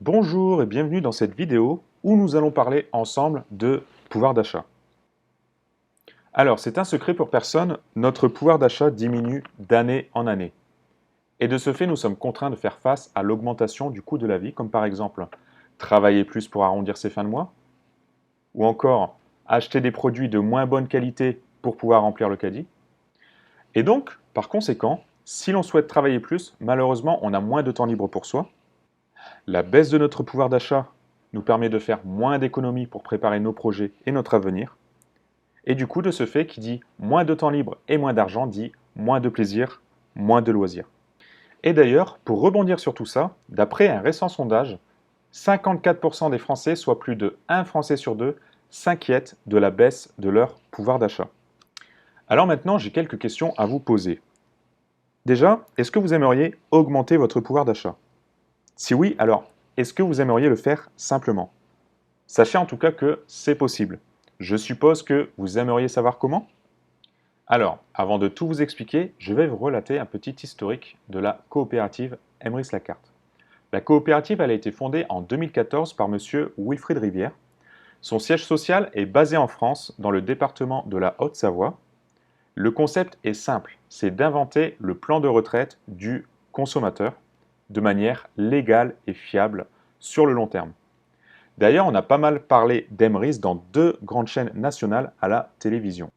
Bonjour et bienvenue dans cette vidéo où nous allons parler ensemble de pouvoir d'achat. Alors, c'est un secret pour personne, notre pouvoir d'achat diminue d'année en année. Et de ce fait, nous sommes contraints de faire face à l'augmentation du coût de la vie, comme par exemple travailler plus pour arrondir ses fins de mois, ou encore acheter des produits de moins bonne qualité pour pouvoir remplir le caddie. Et donc, par conséquent, si l'on souhaite travailler plus, malheureusement, on a moins de temps libre pour soi. La baisse de notre pouvoir d'achat nous permet de faire moins d'économies pour préparer nos projets et notre avenir. Et du coup, de ce fait, qui dit moins de temps libre et moins d'argent, dit moins de plaisir, moins de loisirs. Et d'ailleurs, pour rebondir sur tout ça, d'après un récent sondage, 54% des Français, soit plus de 1 Français sur 2, s'inquiètent de la baisse de leur pouvoir d'achat. Alors maintenant, j'ai quelques questions à vous poser. Déjà, est-ce que vous aimeriez augmenter votre pouvoir d'achat? Si oui, alors, est-ce que vous aimeriez le faire simplement? Sachez en tout cas que c'est possible. Je suppose que vous aimeriez savoir comment? Alors, avant de tout vous expliquer, je vais vous relater un petit historique de la coopérative Emrys-Lacarte. La coopérative elle a été fondée en 2014 par monsieur Wilfried Rivière. Son siège social est basé en France, dans le département de la Haute-Savoie. Le concept est simple, c'est d'inventer le plan de retraite du consommateur de manière légale et fiable sur le long terme. D'ailleurs, on a pas mal parlé d'Emrys dans 2 grandes chaînes nationales à la télévision.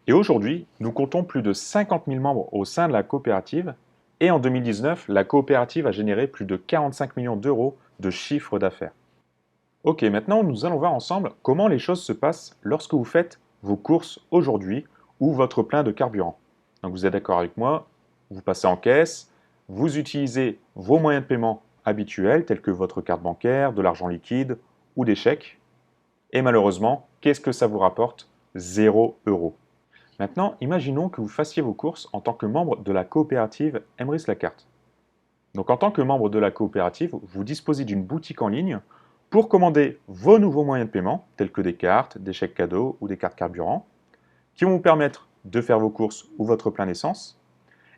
Et aujourd'hui, nous comptons plus de 50 000 membres au sein de la coopérative et en 2019, la coopérative a généré plus de 45 millions d'euros de chiffre d'affaires. Ok, maintenant nous allons voir ensemble comment les choses se passent lorsque vous faites vos courses aujourd'hui ou votre plein de carburant. Donc vous êtes d'accord avec moi, vous passez en caisse, vous utilisez vos moyens de paiement habituels tels que votre carte bancaire, de l'argent liquide ou des chèques. Et malheureusement, qu'est-ce que ça vous rapporte? 0 €. Maintenant, imaginons que vous fassiez vos courses en tant que membre de la coopérative Emrys-Lacarte. Donc en tant que membre de la coopérative, vous disposez d'une boutique en ligne pour commander vos nouveaux moyens de paiement, tels que des cartes, des chèques cadeaux ou des cartes carburant, qui vont vous permettre de faire vos courses ou votre plein d'essence.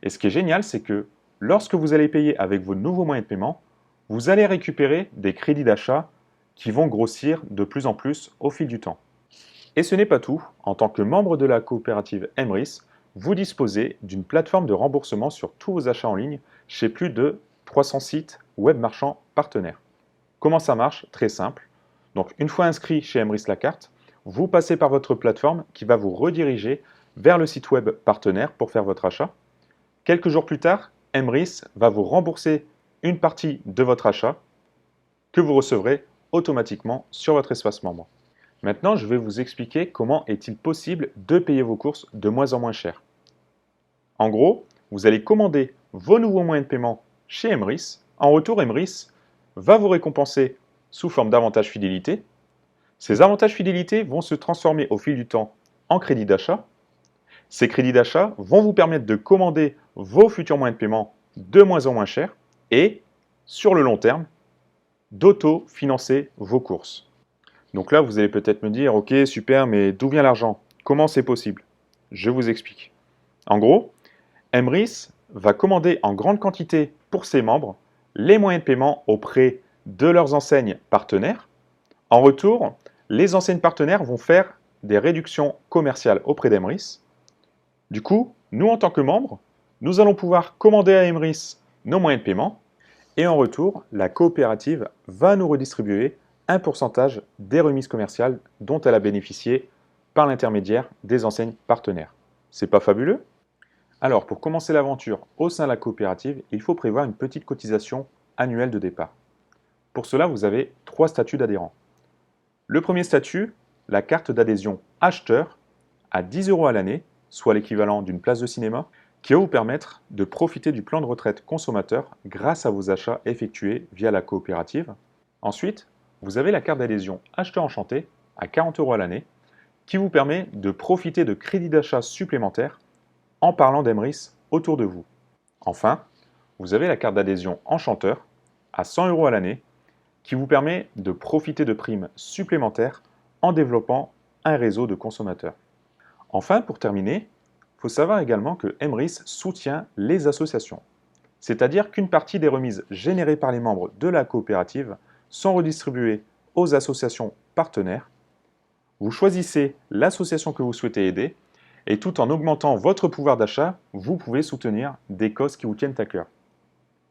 Et ce qui est génial, c'est que lorsque vous allez payer avec vos nouveaux moyens de paiement, vous allez récupérer des crédits d'achat qui vont grossir de plus en plus au fil du temps. Et ce n'est pas tout, en tant que membre de la coopérative Emrys, vous disposez d'une plateforme de remboursement sur tous vos achats en ligne chez plus de 300 sites web marchands partenaires. Comment ça marche? Très simple. Donc une fois inscrit chez Emrys-Lacarte, vous passez par votre plateforme qui va vous rediriger vers le site web partenaire pour faire votre achat. Quelques jours plus tard, Emrys va vous rembourser une partie de votre achat que vous recevrez automatiquement sur votre espace membre. Maintenant, je vais vous expliquer comment est-il possible de payer vos courses de moins en moins cher. En gros, vous allez commander vos nouveaux moyens de paiement chez Emrys. En retour, Emrys va vous récompenser sous forme d'avantages fidélité. Ces avantages fidélité vont se transformer au fil du temps en crédits d'achat. Ces crédits d'achat vont vous permettre de commander vos futurs moyens de paiement de moins en moins chers et, sur le long terme, d'auto-financer vos courses. Donc là, vous allez peut-être me dire, ok, super, mais d'où vient l'argent? Comment c'est possible? Je vous explique. En gros, Emrys va commander en grande quantité pour ses membres les moyens de paiement auprès de leurs enseignes partenaires. En retour, les enseignes partenaires vont faire des réductions commerciales auprès d'Emrys. Du coup, nous en tant que membres, nous allons pouvoir commander à Emrys nos moyens de paiement et en retour, la coopérative va nous redistribuer un pourcentage des remises commerciales dont elle a bénéficié par l'intermédiaire des enseignes partenaires. C'est pas fabuleux? Alors, pour commencer l'aventure au sein de la coopérative, il faut prévoir une petite cotisation annuelle de départ. Pour cela, vous avez 3 statuts d'adhérents. Le premier statut, la carte d'adhésion acheteur, à 10 € à l'année, soit l'équivalent d'une place de cinéma, qui va vous permettre de profiter du plan de retraite consommateur grâce à vos achats effectués via la coopérative. Ensuite, vous avez la carte d'adhésion acheteur enchanté à 40 € à l'année, qui vous permet de profiter de crédits d'achat supplémentaires en parlant d'Emrys autour de vous. Enfin, vous avez la carte d'adhésion enchanteur à 100 € à l'année, qui vous permet de profiter de primes supplémentaires en développant un réseau de consommateurs. Enfin, pour terminer, il faut savoir également que Emrys soutient les associations. C'est-à-dire qu'une partie des remises générées par les membres de la coopérative sont redistribuées aux associations partenaires. Vous choisissez l'association que vous souhaitez aider et tout en augmentant votre pouvoir d'achat, vous pouvez soutenir des causes qui vous tiennent à cœur.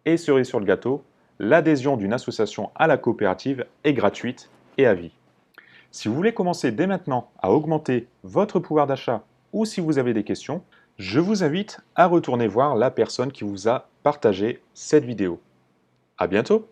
Et cerise sur le gâteau, l'adhésion d'une association à la coopérative est gratuite et à vie. Si vous voulez commencer dès maintenant à augmenter votre pouvoir d'achat ou si vous avez des questions, je vous invite à retourner voir la personne qui vous a partagé cette vidéo. À bientôt!